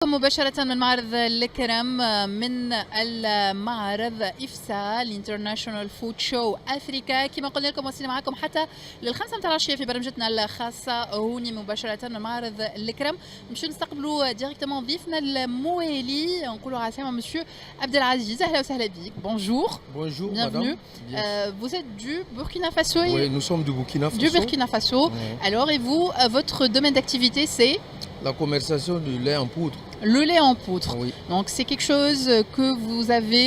مباشرة من معرض الكرم من المعرض إفسا الانترناشونال فود شو أفريكا. كما قلنا لكم وصلنا معكم حتى للخمسة متاع العشية في برنامجتنا الخاصة هوني مباشرة من معرض الكرم. نمشيو نستقبلوا ديريكتومون ضيفنا الموالي، نقولوا عسلامة مسيو عبد العزيز. أهلا وسهلا بك. Bonjour. Bonjour, Bienvenue. madame. Vous êtes du Burkina Faso. Oui, nous sommes du Burkina Faso. Du Burkina Faso. Ouais. Alors, et vous, votre domaine d'activité, c'est La commercialisation du lait en poudre. le lait en poudre. Oui. Donc c'est quelque chose que vous avez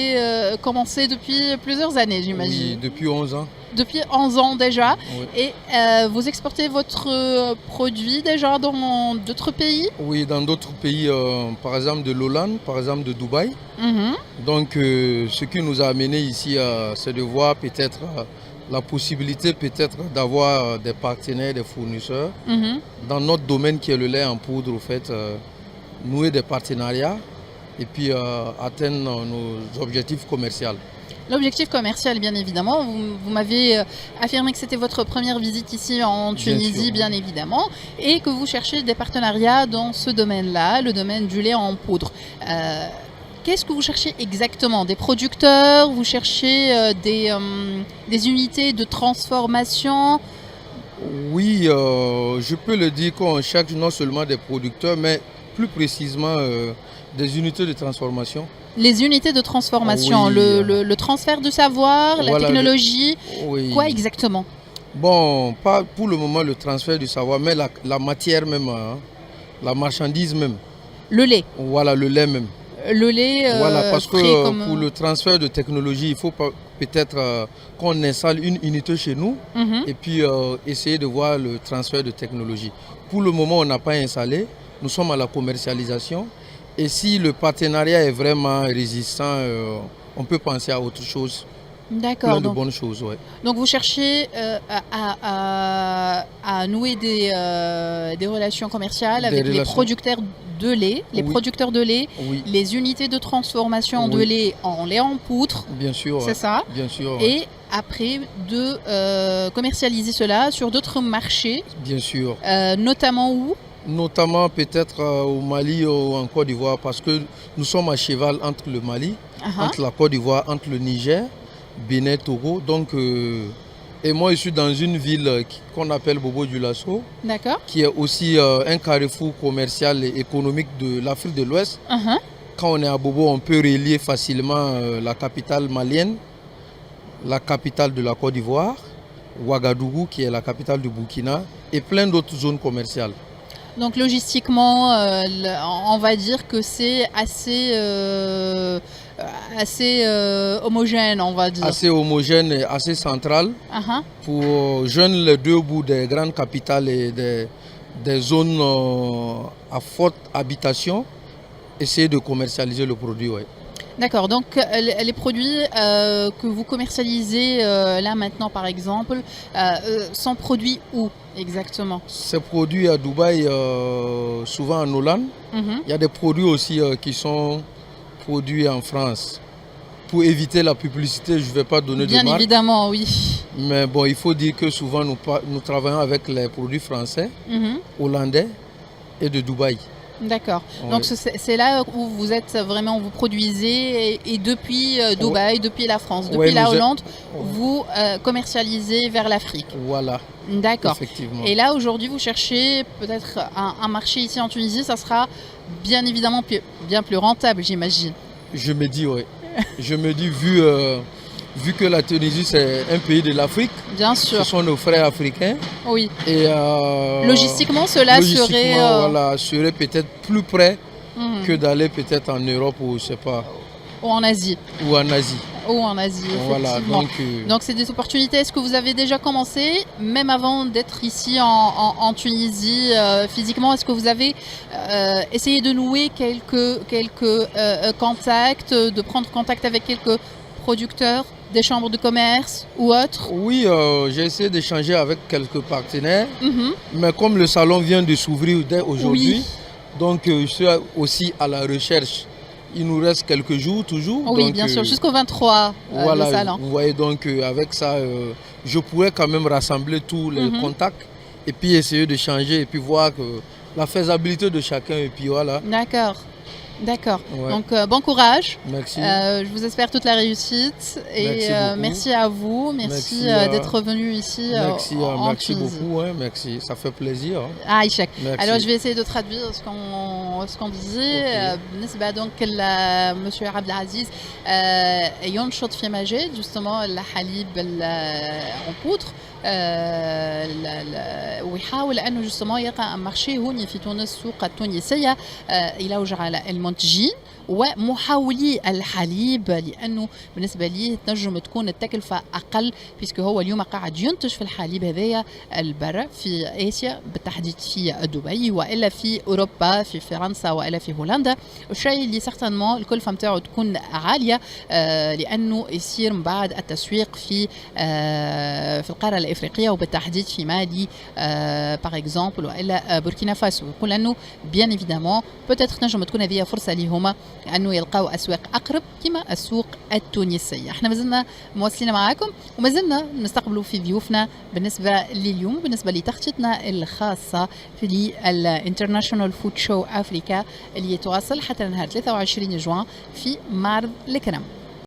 commencé depuis plusieurs années, j'imagine. Oui, depuis 11 ans. Depuis 11 ans déjà. Oui. Et vous exportez votre produit déjà dans d'autres pays. Oui, dans d'autres pays, par exemple de l'Hollande, par exemple de Dubaï. Mhm. Donc, ce qui nous a amené ici, c'est de voir peut-être la possibilité peut-être d'avoir des partenaires, des fournisseurs Mhm. dans notre domaine qui est le lait en poudre, au fait, nouer des partenariats et puis atteindre nos objectifs commerciaux. L'objectif commercial, bien évidemment. Vous m'avez affirmé que c'était votre première visite ici en Tunisie, sûr. bien évidemment, et que vous cherchez des partenariats dans ce domaine-là, le domaine du lait en poudre. Qu'est-ce que vous cherchez exactement? Des producteurs? Vous cherchez des unités de transformation? Oui, je peux le dire qu'on cherche non seulement des producteurs, mais plus précisément des unités de transformation. Les unités de transformation, Oui. le transfert de savoir, la Voilà, technologie, Oui. quoi exactement? Bon, pas pour le moment le transfert du savoir, mais la matière même, la marchandise même. Le lait. Voilà, le lait même. Le lait Voilà, parce que frais comme... pour le transfert de technologie, il faut peut-être qu'on installe une unité chez nous Mhm. et puis essayer de voir le transfert de technologie. Pour le moment, on n'a pas installé. Nous sommes à la commercialisation. Et si le partenariat est vraiment résistant, on peut penser à autre chose, D'accord. plein de Donc, bonnes choses. Ouais. donc vous cherchez à nouer des relations commerciales avec les relations. producteurs de lait, les Oui. producteurs de lait, Oui, les unités de transformation de Oui. lait en poudre, bien sûr. c'est ça, Bien sûr. et après de commercialiser cela sur d'autres marchés, Bien sûr. notamment où? Notamment peut-être au Mali ou en Côte d'Ivoire, parce que nous sommes à cheval entre le Mali, Ah, entre la Côte d'Ivoire, entre le Niger, Bénin, Togo. Donc, et moi, je suis dans une ville qu'on appelle Bobo Dioulasso, d'accord. qui est aussi un carrefour commercial et économique de l'Afrique de l'Ouest. Uh-huh. Quand on est à Bobo, on peut relier facilement la capitale malienne, la capitale de la Côte d'Ivoire, Ouagadougou, qui est la capitale du Burkina, et plein d'autres zones commerciales. Donc logistiquement, on va dire que c'est assez homogène, on va dire. Assez homogène et assez central Uh-huh. pour joindre les deux bouts des grandes capitales et des zones à forte habitation, essayer de commercialiser le produit. Ouais. D'accord, donc les produits que vous commercialisez là maintenant par exemple sont produits où exactement? Ces produits à Dubaï, souvent en Hollande, Mhm. il y a des produits aussi qui sont produits en France. Pour éviter la publicité, je ne vais pas donner Bien de marque, évidemment, oui. mais bon, il faut dire que souvent nous travaillons avec les produits français, Mhm. hollandais et de Dubaï. D'accord. Ouais. Donc c'est là où vous êtes vraiment, vous produisez et depuis Dubaï, depuis la France, depuis Ouais, la nous a- Hollande, vous commercialisez vers l'Afrique. Voilà, D'accord. effectivement. Et là, aujourd'hui, vous cherchez peut-être un marché ici en Tunisie, ça sera bien évidemment bien plus rentable, j'imagine. Je me dis, oui. Je me dis, vu que la Tunisie, c'est un pays de l'Afrique, Bien ce sûr, sont nos frères africains. oui. Et Logistiquement, cela serait... voilà, serait peut-être plus près mhm. que d'aller peut-être en Europe ou je sais pas, Ou en Asie. ou en Asie. Ou en Asie, Voilà, effectivement. donc Donc c'est des opportunités. Est-ce que vous avez déjà commencé, même avant d'être ici en Tunisie physiquement, est-ce que vous avez essayé de nouer quelques contacts, de prendre contact avec quelques producteurs, des chambres de commerce ou autres? oui, j'ai essayé d'échanger avec quelques partenaires, Mhm. mais comme le salon vient de s'ouvrir dès aujourd'hui, Oui. donc je suis aussi à la recherche. Il nous reste quelques jours toujours. Oui, donc, bien sûr, jusqu'au 23, voilà, le salon. vous voyez, donc avec ça, je pourrais quand même rassembler tous les Mhm. contacts et puis essayer de changer et puis voir que la faisabilité de chacun et puis voilà. D'accord. D'accord. Ouais. Donc, bon courage. Merci. Je vous espère toute la réussite. Et Merci beaucoup. merci à vous. Merci, Merci, d'être venu ici Merci, en merci Tunisie. beaucoup. Ouais, merci. Ça fait plaisir. Aïchek. Merci. Alors, je vais essayer de traduire ce qu'on disait. Ok. بالنسبة donc Monsieur Abdelaziz ينشط في مجال justement الحليب en poudre. ويحاول انه جوستومون يلقى مارشي هوني في تونس السوق التونسيه يلوج على المنتجين ومحاولي الحليب لانه بالنسبه ليه تنجم تكون التكلفه اقل بيسكو هو اليوم قاعد ينتج في الحليب هذايا البرا في اسيا بالتحديد في دبي والا في اوروبا في فرنسا والا في هولندا الشيء اللي سيغتانمون الكلفه نتاعو تكون عاليه لانه يصير من بعد التسويق في القاره الافريقيه وبالتحديد في مالي باغ اكزومبل والا بوركينا فاسو يقول انه بيان ايفيدامون بوتيتر تنجم تكون هذه فرصه ليهما انه يلقاو اسواق اقرب كما السوق التونسيه. احنا مازلنا مواصلين معاكم ومازلنا نستقبلوا في ضيوفنا بالنسبه لليوم بالنسبه لتغطيتنا الخاصه في الانترناشونال فود شو افريكا اللي يتواصل حتى نهار 23 جوان في معرض الكرم.